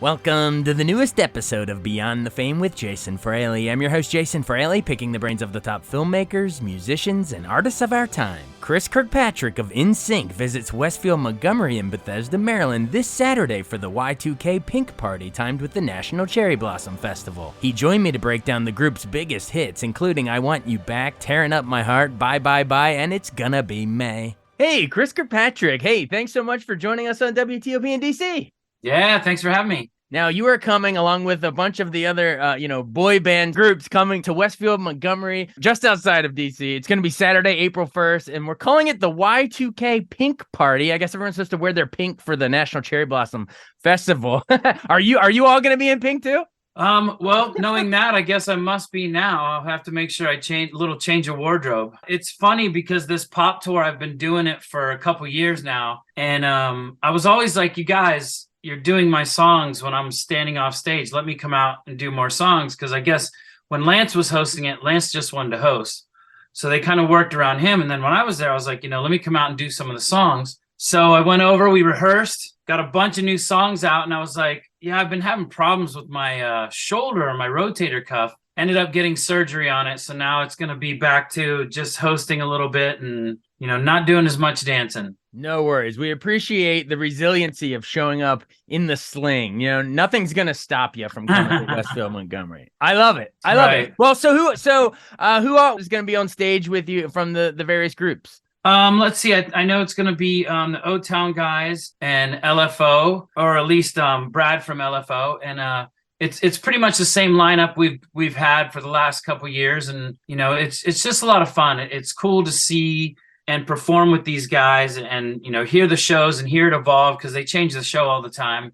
Welcome to the newest episode of Beyond the Fame with Jason Fraley. I'm your host, Jason Fraley, picking the brains of the top filmmakers, musicians, and artists of our time. Chris Kirkpatrick of Nsync visits Westfield Montgomery in Bethesda, Maryland this Saturday for the Y2K Pink Party timed with the National Cherry Blossom Festival. He joined me to break down the group's biggest hits, including I Want You Back, Tearing Up My Heart, Bye Bye Bye, and It's Gonna Be May. Hey, Chris Kirkpatrick. Hey, thanks so much for joining us on WTOP in DC. Yeah, thanks for having me. Now, you are coming along with a bunch of the other, boy band groups coming to Westfield, Montgomery, just outside of D.C. It's going to be Saturday, April 1st, and we're calling it the Y2K Pink Party. I guess everyone's supposed to wear their pink for the National Cherry Blossom Festival. Are you all going to be in pink too? Well, knowing that, I guess I must be now. I'll have to make sure I change of wardrobe. It's funny because this pop tour, I've been doing it for a couple years now, and I was always like, you guys, you're doing my songs when I'm standing off stage. Let me come out and do more songs. Because I guess when Lance was hosting it, Lance just wanted to host. So they kind of worked around him. And then when I was there, I was like, let me come out and do some of the songs. So I went over, we rehearsed, got a bunch of new songs out. And I was like, yeah, I've been having problems with my shoulder or my rotator cuff. Ended up getting surgery on it. So now it's going to be back to just hosting a little bit and, not doing as much dancing. No worries. We appreciate the resiliency of showing up in the sling. Nothing's going to stop you from coming to Westfield Montgomery. I love it. I love it. Well, so who all is going to be on stage with you from the various groups? Let's see. I know it's going to be the O-Town guys and LFO, or at least Brad from LFO, and it's pretty much the same lineup we've had for the last couple of years, and it's just a lot of fun. It's cool to see and perform with these guys, and hear the shows and hear it evolve, because they change the show all the time,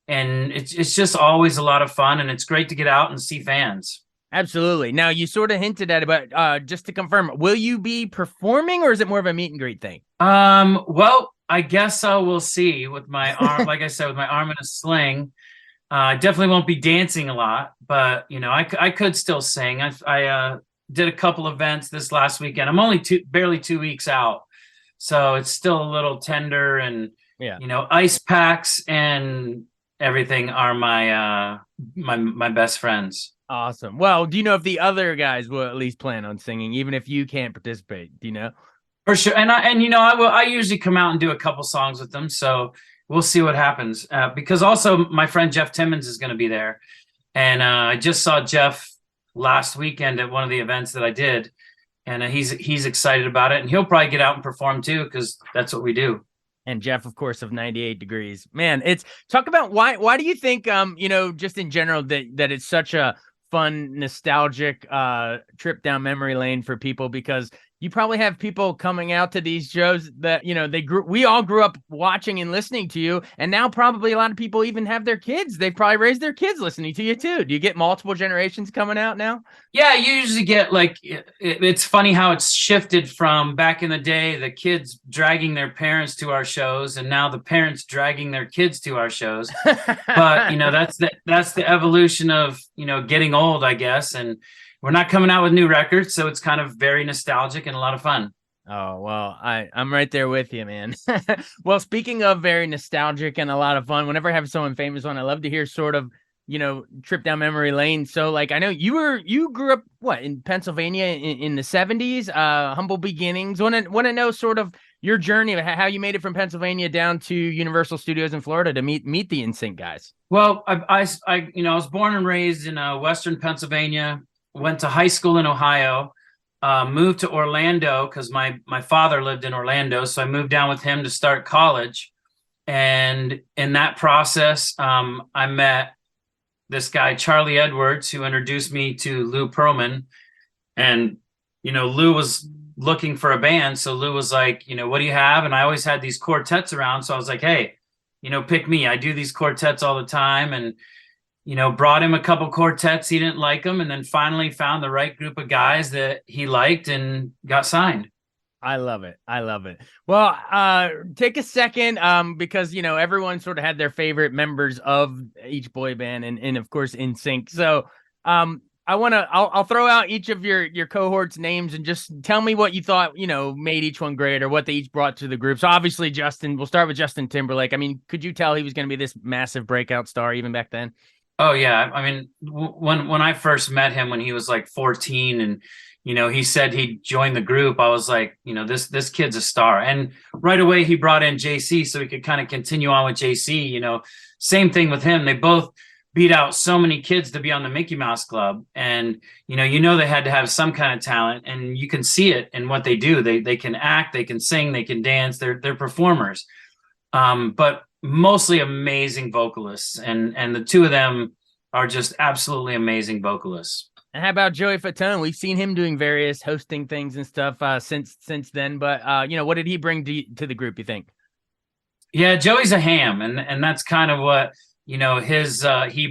and it's just always a lot of fun, and it's great to get out and see fans. Absolutely. Now, you sort of hinted at it, but just to confirm, will you be performing, or is it more of a meet and greet thing? Well, I guess we'll see. With my arm, like I said, with my arm in a sling, I definitely won't be dancing a lot, but I could still sing. I did a couple events this last weekend. I'm only barely 2 weeks out, so it's still a little tender, and ice packs and everything are my my best friends. Awesome. Well, do you know if the other guys will at least plan on singing, even if you can't participate? Do you know? For sure. And I usually come out and do a couple songs with them, so we'll see what happens. Because also my friend Jeff Timmons is going to be there, and I just saw Jeff last weekend at one of the events that I did, and he's excited about it, and he'll probably get out and perform too, because that's what we do. And Jeff, of course, of 98 Degrees. Man, it's talk about why do you think just in general that it's such a fun, nostalgic trip down memory lane for people, because you probably have people coming out to these shows that, we all grew up watching and listening to you. And now probably a lot of people even have their kids. They've probably raised their kids listening to you too. Do you get multiple generations coming out now? Yeah, you usually get it's funny how it's shifted from back in the day, the kids dragging their parents to our shows, and now the parents dragging their kids to our shows. But, that's the evolution of, getting old, I guess. And we're not coming out with new records, so it's kind of very nostalgic and a lot of fun. Oh, well, I'm right there with you, man. Well, speaking of very nostalgic and a lot of fun, whenever I have someone famous on, I love to hear sort of, trip down memory lane. So, I know you grew up, in Pennsylvania in the 70s, humble beginnings. Want to know sort of your journey of how you made it from Pennsylvania down to Universal Studios in Florida to meet the Nsync guys. Well, I was born and raised in Western Pennsylvania. Went to high school in Ohio, moved to Orlando because my father lived in Orlando. So I moved down with him to start college. And in that process, I met this guy, Charlie Edwards, who introduced me to Lou Pearlman. And, Lou was looking for a band. So Lou was like, what do you have? And I always had these quartets around. So I was like, hey, pick me. I do these quartets all the time. And brought him a couple quartets. He didn't like them. And then finally found the right group of guys that he liked and got signed. I love it. I love it. Well, take a second, because, everyone sort of had their favorite members of each boy band and of course, Nsync. So I'll throw out each of your cohorts names and just tell me what you thought, made each one great or what they each brought to the group. So obviously we'll start with Justin Timberlake. I mean, could you tell he was going to be this massive breakout star even back then? Oh yeah, I mean, when I first met him when he was like 14, and he said he joined the group, I was like, this kid's a star. And right away he brought in JC so he could kind of continue on with JC. Same thing with him. They both beat out so many kids to be on the Mickey Mouse Club, and they had to have some kind of talent, and you can see it in what they do. They can act, they can sing, they can dance. They're performers. But mostly amazing vocalists, and the two of them are just absolutely amazing vocalists. And how about Joey Fatone? We've seen him doing various hosting things and stuff since then. But what did he bring to the group, you think? Yeah, Joey's a ham, and that's kind of what he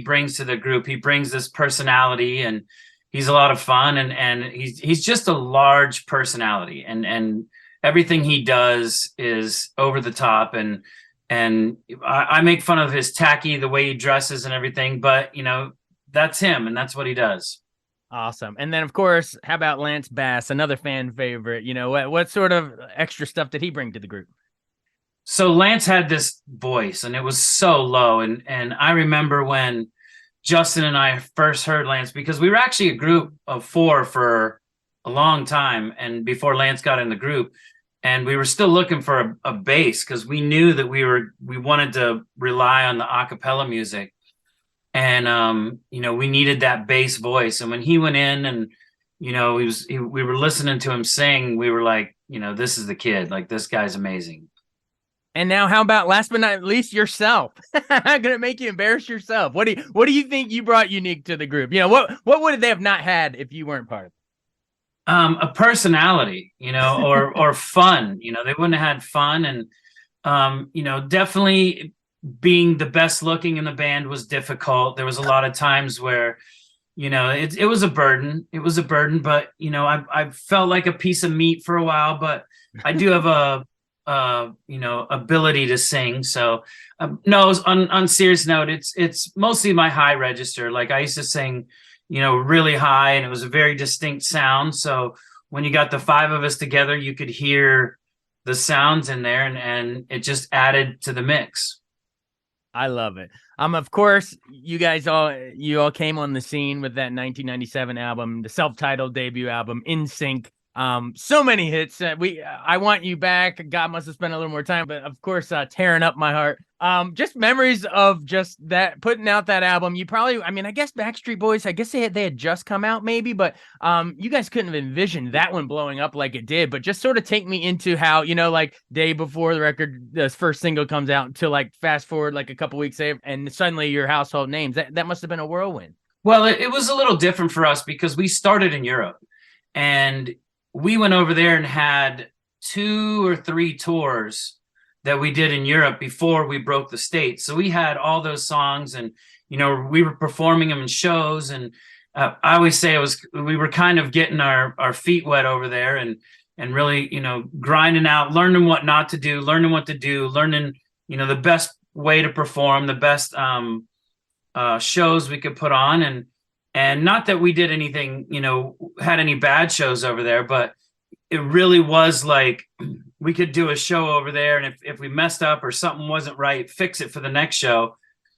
brings to the group. He brings this personality, and he's a lot of fun, and he's just a large personality, and everything he does is over the top, and I make fun of his tacky, the way he dresses and everything, but that's him, and that's what he does. Awesome. And then of course, how about Lance Bass, another fan favorite? What sort of extra stuff did he bring to the group? So Lance had this voice, and it was so low, and I remember when Justin and I first heard Lance, because we were actually a group of 4 for a long time, and before Lance got in the group. And we were still looking for a bass, because we knew that we wanted to rely on the a cappella music. And, we needed that bass voice. And when he went in and, we were listening to him sing, we were like, this is the kid. Like, this guy's amazing. And now how about, last but not least, yourself? I'm going to make you embarrass yourself. What do you think you brought unique to the group? What would they have not had if you weren't part of it? A personality, or fun. They wouldn't have had fun, and definitely being the best looking in the band was difficult. There was a lot of times where it was a burden. It was a burden, but I felt like a piece of meat for a while. But I do have ability to sing. So no, on serious note, it's mostly my high register. Like, I used to sing really high, and it was a very distinct sound. So when you got the 5 of us together, you could hear the sounds in there, and it just added to the mix. I love it. Of course, you all came on the scene with that 1997 album, the self-titled debut album, Nsync. So many hits. I Want You Back. God Must Have Spent a Little More Time, but of course, Tearing Up My Heart. Just memories of just that, putting out that album. You probably, I guess Backstreet Boys, I guess they had just come out maybe, but you guys couldn't have envisioned that one blowing up like it did. But just sort of take me into how, like day before the first single comes out, until like fast forward like a couple weeks later, and suddenly you're household names. That must have been a whirlwind. Well, it was a little different for us because we started in Europe, and we went over there and had 2 or 3 tours that we did in Europe before we broke the States. So we had all those songs, and we were performing them in shows, and I always say we were kind of getting our feet wet over there, and really grinding out, learning what not to do, learning what to do, learning the best way to perform, the best shows we could put on. And not that we did anything, had any bad shows over there, but it really was like we could do a show over there, and if we messed up or something wasn't right, fix it for the next show.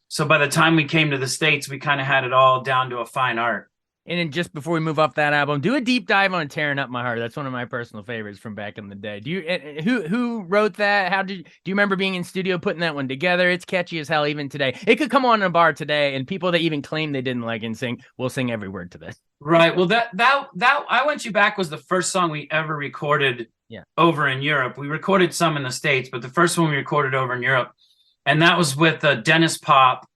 So by the time we came to the States, we kind of had it all down to a fine art. And then just before we move off that album, do a deep dive on Tearing Up My Heart. That's one of my personal favorites from back in the day. Who wrote that? Do you remember being in studio putting that one together? It's catchy as hell even today. It could come on in a bar today, and people that even claim they didn't like Nsync will sing every word to this. Right. Well, that I Want You Back was the first song we ever recorded over in Europe. We recorded some in the States, but the first one we recorded over in Europe, and that was with Dennis Pop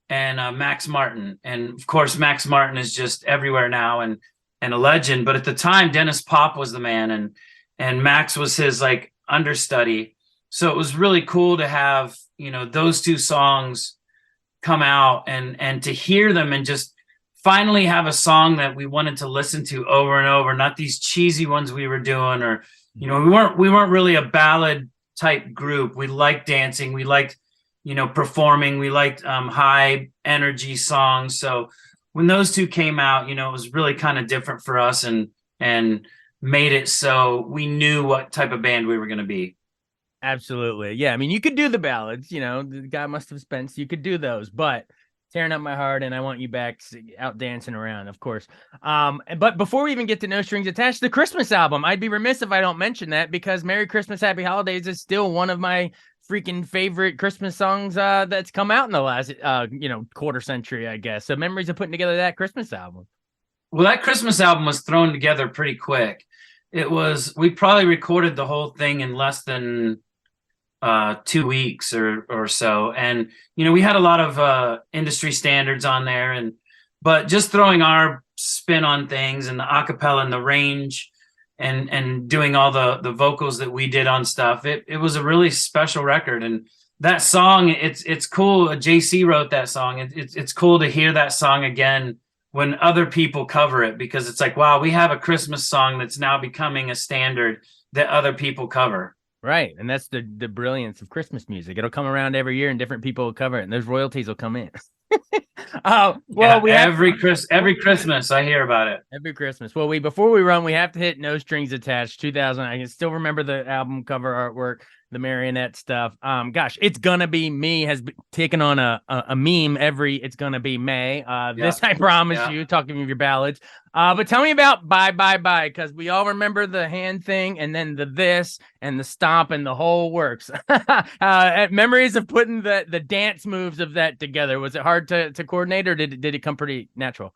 and Max Martin. And of course, Max Martin is just everywhere now and a legend. But at the time, Dennis Pop was the man, and Max was his like understudy. So it was really cool to have, those 2 songs come out and to hear them and just finally have a song that we wanted to listen to over and over, not these cheesy ones we were doing, or, we weren't really a ballad type group. We liked dancing. We liked, performing. We liked high energy songs. So when those two came out, it was really kind of different for us, and made it so we knew what type of band we were going to be. Absolutely. Yeah. I mean, you could do the ballads, the guy must have spent, so you could do those, but Tearing Up My Heart and I Want You Back out dancing around, of course. But before we even get to No Strings Attached, the Christmas album, I'd be remiss if I don't mention that, because Merry Christmas, Happy Holidays is still one of my freaking favorite Christmas songs that's come out in the last, quarter century, I guess. So memories of putting together that Christmas album. Well, that Christmas album was thrown together pretty quick. We probably recorded the whole thing in less than 2 weeks or so, and we had a lot of industry standards on there, but just throwing our spin on things, and the acapella and the range, and doing all the vocals that we did on stuff. It was a really special record, and that song, it's cool. JC wrote that song. It's cool to hear that song again when other people cover it, because it's like, wow, we have a Christmas song that's now becoming a standard that other people cover. Right, and that's the brilliance of Christmas music. It'll come around every year, and different people will cover it, and those royalties will come in. Every Christmas I hear about it. Every Christmas. Well, before we run, we have to hit No Strings Attached 2000. I can still remember the album cover artwork, the marionette stuff. Gosh, It's Gonna Be Me has taken on a meme every It's Gonna Be May. This I promise you, talking of your ballads. But tell me about Bye Bye Bye, because we all remember the hand thing, and then the this and the stomp and the whole works. Memories of putting the dance moves of that together. Was it hard to coordinate, or did it come pretty natural?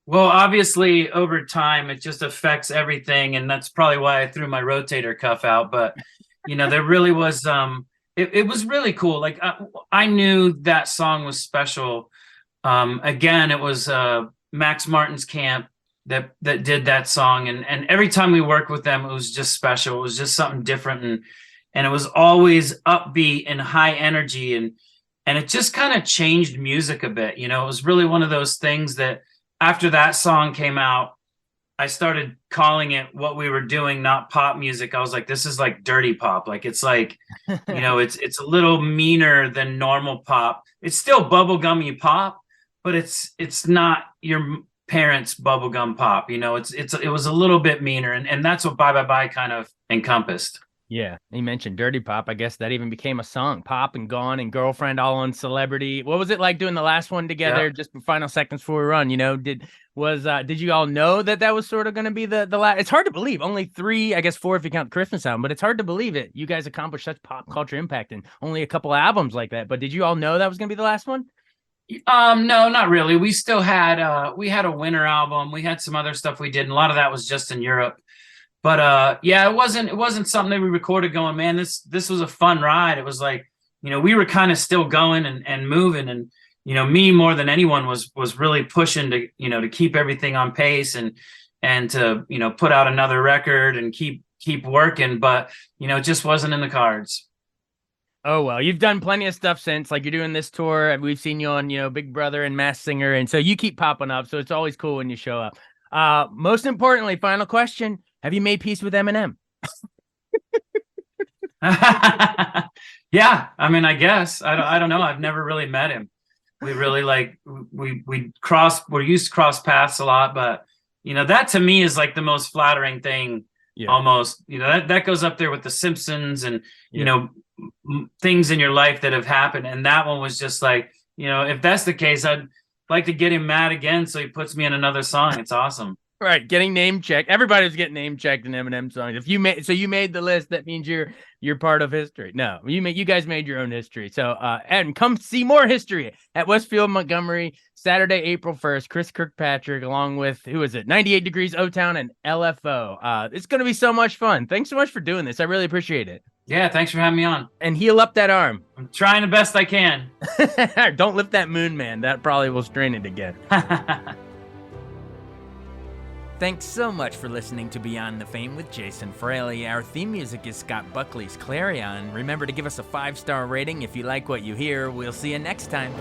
Well, obviously over time it just affects everything, and that's probably why I threw my rotator cuff out. But there really was it was really cool. Like I knew that song was special. Again, it was Max Martin's camp that did that song, and every time we worked with them, it was just special. It was just something different, and it was always upbeat and high energy, and it just kind of changed music a bit. It was really one of those things that after that song came out, I started calling it what we were doing, not pop music. I was like, this is like dirty pop. Like, it's like, it's a little meaner than normal pop. It's still bubblegummy pop, but it's not your parents' bubblegum pop. It was a little bit meaner, and that's what Bye Bye Bye kind of encompassed. Yeah, you mentioned dirty pop. I guess that even became a song. Pop and Gone and Girlfriend all on Celebrity. What was it like doing the last one together? Yeah. Just final seconds before we run, did you all know that was sort of going to be the last? It's hard to believe. Only 3, I guess 4 if you count the Christmas album, but it's hard to believe it. You guys accomplished such pop culture impact and only a couple albums like that. But did you all know that was going to be the last one? No, not really. We still had we had a winter album. We had some other stuff we did, and a lot of that was just in Europe. But it wasn't something that we recorded going, man, this was a fun ride. It was like, we were kind of still going and moving, and me more than anyone was really pushing to to keep everything on pace and to put out another record and keep working, but it just wasn't in the cards. Oh, well, you've done plenty of stuff since, like you're doing this tour. We've seen you on, Big Brother and Masked Singer. And so you keep popping up. So it's always cool when you show up. Most importantly, final question. Have you made peace with Eminem? Yeah. I mean, I guess I don't know. I've never really met him. We really we used to cross paths a lot, but that to me is like the most flattering thing. Yeah. Almost, that goes up there with The Simpsons and, things in your life that have happened. And that one was just like, if that's the case, I'd like to get him mad again so he puts me in another song. It's awesome. Right, getting name checked. Everybody's getting name checked in Eminem songs. If you made the list, that means you're part of history. No, you guys made your own history. So and come see more history at Westfield Montgomery Saturday, April 1st. Chris Kirkpatrick along with 98 Degrees O-Town and LFO. It's going to be so much fun. Thanks so much for doing this. I really appreciate it. Yeah, thanks for having me on. And heal up that arm. I'm trying the best I can. Don't lift that moon, man. That probably will strain it again. Thanks so much for listening to Beyond the Fame with Jason Fraley. Our theme music is Scott Buckley's Clarion. Remember to give us a 5-star rating if you like what you hear. We'll see you next time.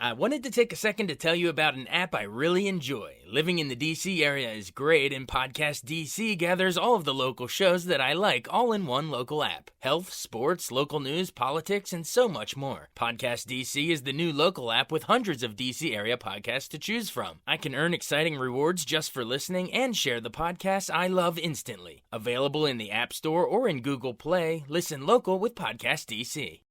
I wanted to take a second to tell you about an app I really enjoy. Living in the DC area is great, and Podcast DC gathers all of the local shows that I like all in one local app. Health, sports, local news, politics, and so much more. Podcast DC is the new local app with hundreds of DC area podcasts to choose from. I can earn exciting rewards just for listening and share the podcasts I love instantly. Available in the App Store or in Google Play, listen local with Podcast DC.